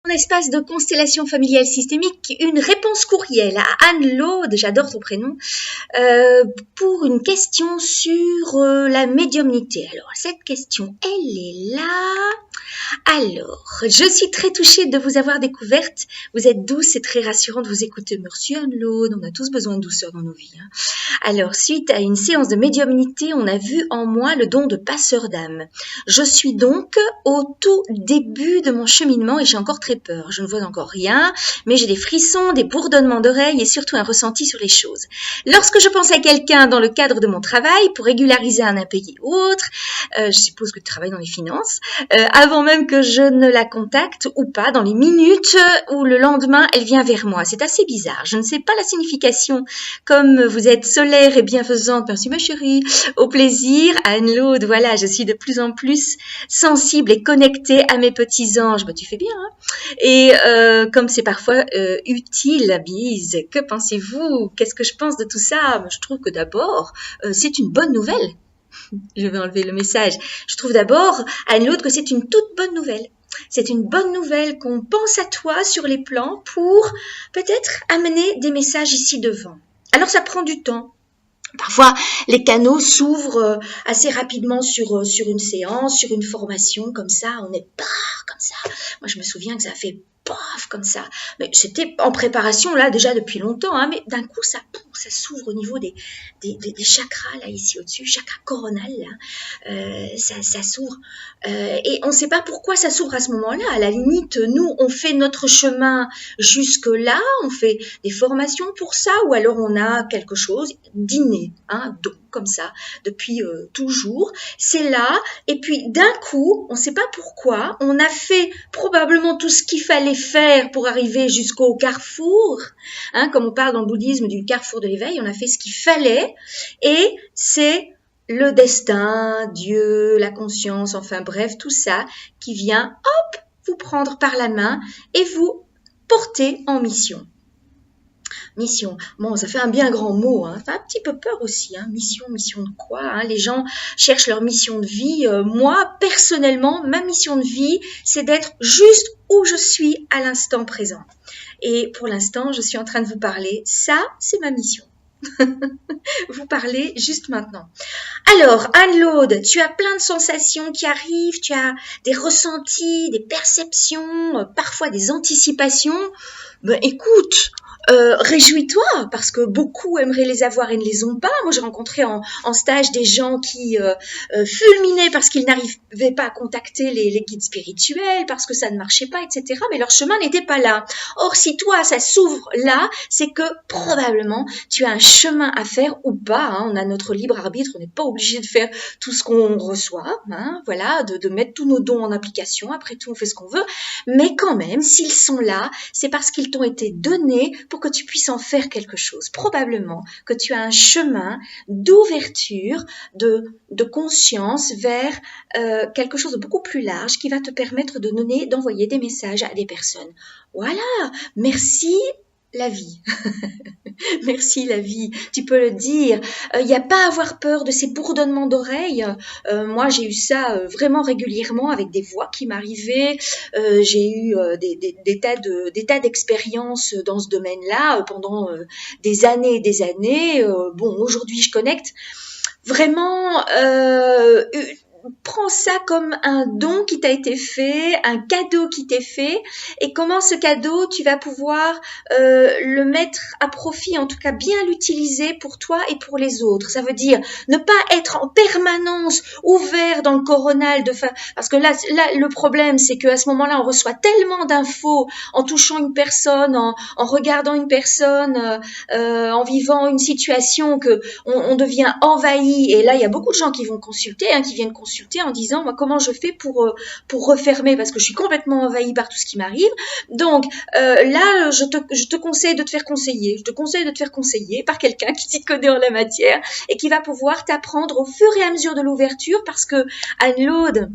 Espace de constellation familiale systémique, une réponse courriel à Anne-Laude, j'adore ton prénom, pour une question sur la médiumnité. Alors, cette question, elle est là. Alors, je suis très touchée de vous avoir découverte. Vous êtes douce et très rassurant de vous écouter. Merci Anne-Laude, on a tous besoin de douceur dans nos vies. Hein. Alors, suite à une séance de médiumnité, on a vu en moi le don de passeur d'âme. Je suis donc au tout début de mon cheminement et j'ai encore très peur. Je ne vois encore rien, mais j'ai des frissons, des bourdonnements d'oreilles et surtout un ressenti sur les choses. Lorsque je pense à quelqu'un dans le cadre de mon travail pour régulariser un impayé ou autre, je suppose que tu travailles dans les finances, avant même que je ne la contacte ou pas, dans les minutes où le lendemain elle vient vers moi. C'est assez bizarre. Je ne sais pas la signification. Comme vous êtes solaire et bienfaisante, merci ma chérie, au plaisir, Anne-Laude, voilà, je suis de plus en plus sensible et connectée à mes petits anges. Bah, tu fais bien, hein. Et comme c'est parfois utile, Bise, que pensez-vous? Qu'est-ce que je pense de tout ça? Je trouve que d'abord, c'est une bonne nouvelle. Je vais enlever le message. Je trouve d'abord, Anne-Laude, que c'est une toute bonne nouvelle. C'est une bonne nouvelle qu'on pense à toi sur les plans pour peut-être amener des messages ici devant. Alors ça prend du temps. Parfois, les canaux s'ouvrent assez rapidement sur une séance, sur une formation, comme ça, on est comme ça. Moi, je me souviens que ça fait paf, comme ça. Mais c'était en préparation, là, déjà depuis longtemps, hein, mais d'un coup, ça s'ouvre au niveau des chakras, là, ici au-dessus, chakra coronal, là. Ça s'ouvre. Et on ne sait pas pourquoi ça s'ouvre à ce moment-là. À la limite, nous, on fait notre chemin jusque-là, on fait des formations pour ça, ou alors on a quelque chose d'inné, hein, donc comme ça, depuis toujours. C'est là, et puis d'un coup, on ne sait pas pourquoi, on a fait probablement tout ce qu'il fallait faire pour arriver jusqu'au carrefour, hein, comme on parle dans le bouddhisme du carrefour de l'éveil, on a fait ce qu'il fallait, et c'est le destin, Dieu, la conscience, enfin bref, tout ça qui vient, hop, vous prendre par la main et vous porter en mission. Mission. Bon, ça fait un bien grand mot, hein. Ça fait un petit peu peur aussi, hein. Mission de quoi, hein. Les gens cherchent leur mission de vie. Moi, personnellement, ma mission de vie, c'est d'être juste où je suis à l'instant présent. Et pour l'instant, je suis en train de vous parler. Ça, c'est ma mission. Vous parlez juste maintenant. Alors, Anne-Laude, tu as plein de sensations qui arrivent, tu as des ressentis, des perceptions, parfois des anticipations. Ben, écoute, réjouis-toi, parce que beaucoup aimeraient les avoir et ne les ont pas. Moi, j'ai rencontré en stage des gens qui fulminaient parce qu'ils n'arrivaient pas à contacter les guides spirituels, parce que ça ne marchait pas, etc. Mais leur chemin n'était pas là. Or, si toi, ça s'ouvre là, c'est que probablement, tu as un chemin à faire ou pas. Hein. On a notre libre arbitre, on n'est pas obligé de faire tout ce qu'on reçoit. Hein. Voilà, de mettre tous nos dons en application. Après tout, on fait ce qu'on veut. Mais quand même, s'ils sont là, c'est parce qu'ils t'ont été donnés pour que tu puisses en faire quelque chose. Probablement que tu as un chemin d'ouverture, de conscience vers quelque chose de beaucoup plus large qui va te permettre de donner, d'envoyer des messages à des personnes. Voilà, merci la vie. Merci la vie, tu peux le dire. Il n'y a pas à avoir peur de ces bourdonnements d'oreilles. Moi, j'ai eu ça vraiment régulièrement avec des voix qui m'arrivaient. J'ai eu des tas d'expériences dans ce domaine-là pendant des années et des années. Bon, aujourd'hui, je connecte. Vraiment, prends ça comme un don qui t'a été fait, un cadeau qui t'est fait, et comment ce cadeau, tu vas pouvoir le mettre à profit, en tout cas bien l'utiliser pour toi et pour les autres. Ça veut dire ne pas être en permanence ouvert dans le coronal, parce que là, le problème, c'est qu'à ce moment-là, on reçoit tellement d'infos en touchant une personne, en regardant une personne, en vivant une situation que on devient envahi. Et là, il y a beaucoup de gens qui vont consulter, hein, qui viennent consulter en disant moi comment je fais pour refermer parce que je suis complètement envahie par tout ce qui m'arrive. Donc là je te conseille de te faire conseiller. Je te conseille de te faire conseiller par quelqu'un qui s'y connaît en la matière et qui va pouvoir t'apprendre au fur et à mesure de l'ouverture parce que Anne-Laude,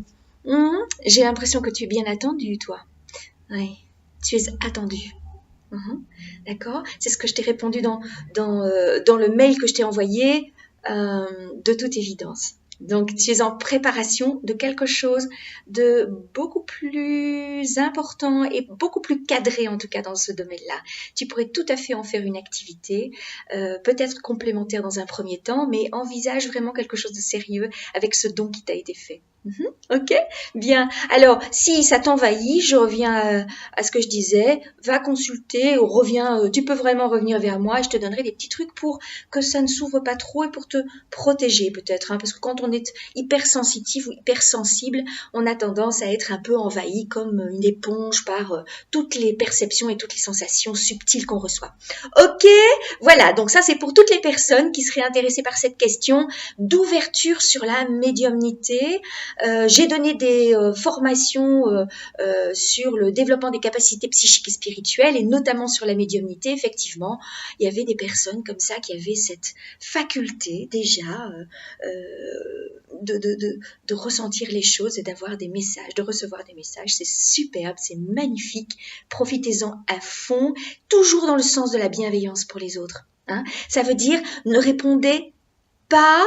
j'ai l'impression que tu es bien attendue toi. Oui, tu es attendue. D'accord, c'est ce que je t'ai répondu dans le mail que je t'ai envoyé, de toute évidence. Donc, tu es en préparation de quelque chose de beaucoup plus important et beaucoup plus cadré, en tout cas dans ce domaine-là. Tu pourrais tout à fait en faire une activité, peut-être complémentaire dans un premier temps, mais envisage vraiment quelque chose de sérieux avec ce don qui t'a été fait. Ok, bien. Alors, si ça t'envahit, je reviens à ce que je disais. Va consulter, ou reviens. Tu peux vraiment revenir vers moi et je te donnerai des petits trucs pour que ça ne s'ouvre pas trop et pour te protéger peut-être. Parce que quand on est hypersensitif ou hypersensible, on a tendance à être un peu envahi comme une éponge par toutes les perceptions et toutes les sensations subtiles qu'on reçoit. Ok, voilà. Donc ça, c'est pour toutes les personnes qui seraient intéressées par cette question d'ouverture sur la médiumnité. J'ai donné des formations sur le développement des capacités psychiques et spirituelles et notamment sur la médiumnité. Effectivement, il y avait des personnes comme ça qui avaient cette faculté déjà de ressentir les choses et d'avoir des messages, de recevoir des messages. C'est superbe, c'est magnifique. Profitez-en à fond, toujours dans le sens de la bienveillance pour les autres. Ça veut dire ne répondez pas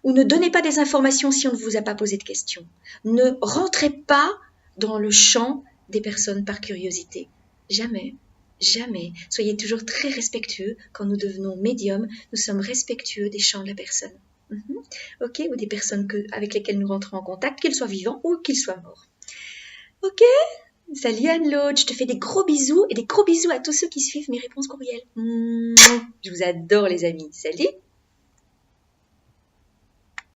ou ne donnez pas des informations si on ne vous a pas posé de questions. Ne rentrez pas dans le champ des personnes par curiosité. Jamais, jamais. Soyez toujours très respectueux. Quand nous devenons médiums, nous sommes respectueux des champs de la personne. Ok, ou des personnes avec lesquelles nous rentrons en contact, qu'ils soient vivants ou qu'ils soient morts. Ok, salut Anne-Laude, je te fais des gros bisous et des gros bisous à tous ceux qui suivent mes réponses courriels. Je vous adore les amis, salut.